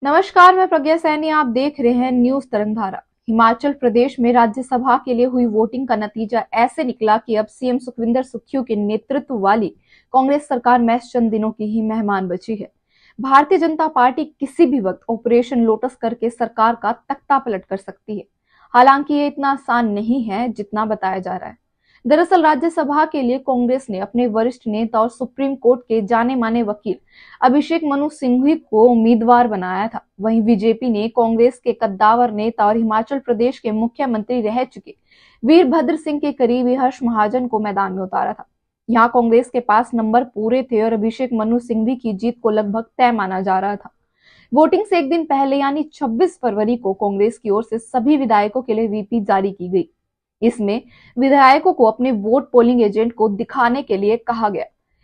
नमस्कार, मैं प्रज्ञा सैनी। आप देख रहे हैं न्यूज तरंगधारा। हिमाचल प्रदेश में राज्यसभा के लिए हुई वोटिंग का नतीजा ऐसे निकला कि अब सीएम सुखविंदर सुक्खू के नेतृत्व वाली कांग्रेस सरकार महज चंद दिनों की ही मेहमान बची है। भारतीय जनता पार्टी किसी भी वक्त ऑपरेशन लोटस करके सरकार का तख्ता पलट कर सकती है। हालांकि ये इतना आसान नहीं है जितना बताया जा रहा है। दरअसल राज्यसभा के लिए कांग्रेस ने अपने वरिष्ठ नेता और सुप्रीम कोर्ट के जाने माने वकील अभिषेक मनु सिंघवी को उम्मीदवार बनाया था। वहीं बीजेपी ने कांग्रेस के कद्दावर नेता और हिमाचल प्रदेश के मुख्यमंत्री रह चुके वीरभद्र सिंह के करीबी हर्ष महाजन को मैदान में उतारा था। यहाँ कांग्रेस के पास नंबर पूरे थे और अभिषेक मनु सिंघवी की जीत को लगभग तय माना जा रहा था। वोटिंग से एक दिन पहले यानी 26 फरवरी को कांग्रेस की ओर से सभी विधायकों के लिए व्हिप जारी की गई। इसमें विधायकों को अपने वोट पोलिंग एजेंट को दिखाने के लिए कहा गया।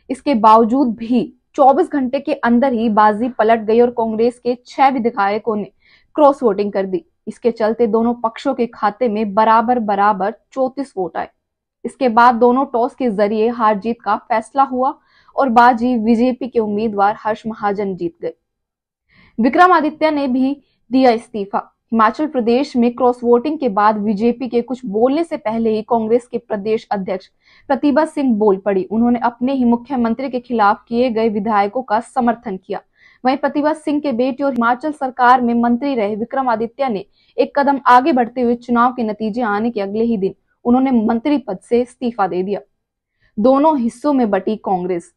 इसके बावजूद भी 24 घंटे के अंदर ही बाजी पलट गई और कांग्रेस के 6 विधायकों ने क्रॉस वोटिंग कर दी। इसके चलते दोनों पक्षों के खाते में बराबर 34 वोट आए। इसके बाद दोनों टॉस के जरिए हार जीत का फैसला हुआ और बाजी बीजेपी के उम्मीदवार हर्ष महाजन जीत गए। विक्रमादित्य ने भी दिया इस्तीफा। हिमाचल प्रदेश में क्रॉस वोटिंग के बाद बीजेपी के कुछ बोलने से पहले ही कांग्रेस के प्रदेश अध्यक्ष प्रतिभा सिंह बोल पड़ी। उन्होंने अपने ही मुख्यमंत्री के खिलाफ किए गए विधायकों का समर्थन किया। वहीं प्रतिभा सिंह के बेटे और हिमाचल सरकार में मंत्री रहे विक्रमादित्य ने एक कदम आगे बढ़ते हुए चुनाव के नतीजे आने के अगले ही दिन उन्होंने मंत्री पद से इस्तीफा दे दिया। दोनों हिस्सों में बटी कांग्रेस।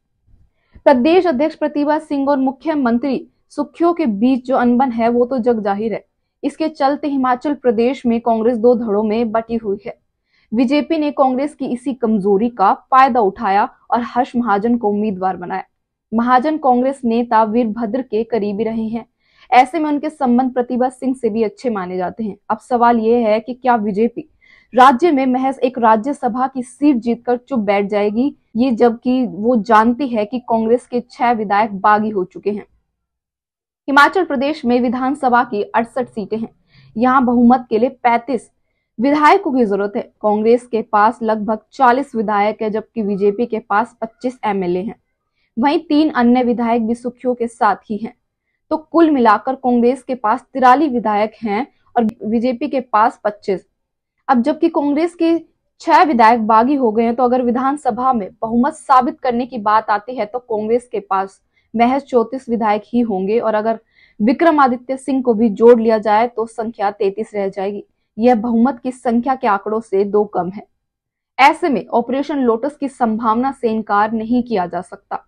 प्रदेश अध्यक्ष प्रतिभा सिंह और मुख्यमंत्री सुक्खू के बीच जो अनबन है वो तो जग जाहिर है। इसके चलते हिमाचल प्रदेश में कांग्रेस दो धड़ों में बटी हुई है। बीजेपी ने कांग्रेस की इसी कमजोरी का फायदा उठाया और हर्ष महाजन को उम्मीदवार बनाया। महाजन कांग्रेस नेता वीरभद्र के करीबी रहे हैं। ऐसे में उनके संबंध प्रतिभा सिंह से भी अच्छे माने जाते हैं। अब सवाल यह है कि क्या बीजेपी राज्य में महज एक राज्यसभा की सीट जीतकर चुप बैठ जाएगी, ये जबकि वो जानती है कि कांग्रेस के 6 विधायक बागी हो चुके हैं। हिमाचल प्रदेश में विधानसभा की 68 सीटें हैं। यहाँ बहुमत के लिए 35 विधायकों की जरूरत है। कांग्रेस के पास लगभग 40 विधायक है जबकि बीजेपी के पास 25 एमएलए हैं। वहीं 3 अन्य विधायक भी सुक्खू के साथ ही हैं। तो कुल मिलाकर कांग्रेस के पास 43 विधायक हैं और बीजेपी के पास 25। अब जबकि कांग्रेस के 6 विधायक बागी हो गए हैं, तो अगर विधानसभा में बहुमत साबित करने की बात आती है तो कांग्रेस के पास महज 34 विधायक ही होंगे और अगर विक्रमादित्य सिंह को भी जोड़ लिया जाए तो संख्या 33 रह जाएगी। यह बहुमत की संख्या के आंकड़ों से 2 कम है। ऐसे में ऑपरेशन लोटस की संभावना से इनकार नहीं किया जा सकता।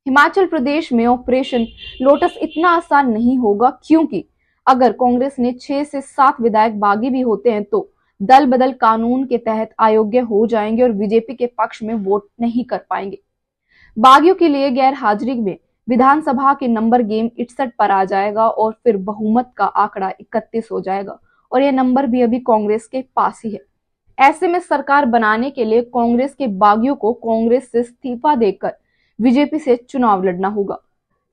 हिमाचल प्रदेश में ऑपरेशन लोटस इतना आसान नहीं होगा, क्योंकि अगर कांग्रेस ने 6 से 7 विधायक बागी भी होते हैं तो दल बदल कानून के तहत अयोग्य हो जाएंगे और बीजेपी के पक्ष में वोट नहीं कर पाएंगे। बागियों के लिए गैर हाजिरी में विधानसभा के नंबर गेम 61 पर आ जाएगा और फिर बहुमत का आंकड़ा 31 हो जाएगा और यह नंबर भी अभी कांग्रेस के पास ही है। ऐसे में सरकार बनाने के लिए कांग्रेस के बागियों को कांग्रेस से इस्तीफा देकर बीजेपी से चुनाव लड़ना होगा।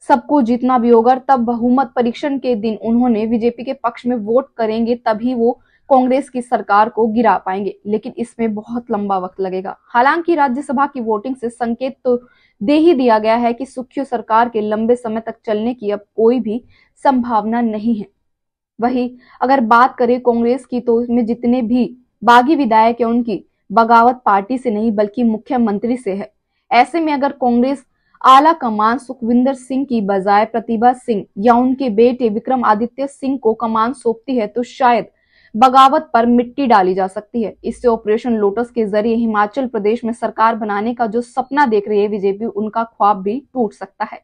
सबको जीतना भी होगा। तब बहुमत परीक्षण के दिन उन्होंने बीजेपी के पक्ष में वोट करेंगे, तभी वो कांग्रेस की सरकार को गिरा पाएंगे, लेकिन इसमें बहुत लंबा वक्त लगेगा। हालांकि राज्यसभा की वोटिंग से संकेत तो दे ही दिया गया है कि सुक्खू सरकार के लंबे समय तक चलने की अब कोई भी संभावना नहीं है। वहीं अगर बात करें कांग्रेस की, तो इसमें जितने भी बागी विधायक है उनकी बगावत पार्टी से नहीं बल्कि मुख्यमंत्री से है। ऐसे में अगर कांग्रेस आला कमान सुखविंदर सिंह की बजाय प्रतिभा सिंह या उनके बेटे विक्रमादित्य सिंह को कमान सौंपती है तो शायद बगावत पर मिट्टी डाली जा सकती है। इससे ऑपरेशन लोटस के जरिए हिमाचल प्रदेश में सरकार बनाने का जो सपना देख रही है बीजेपी, उनका ख्वाब भी टूट सकता है।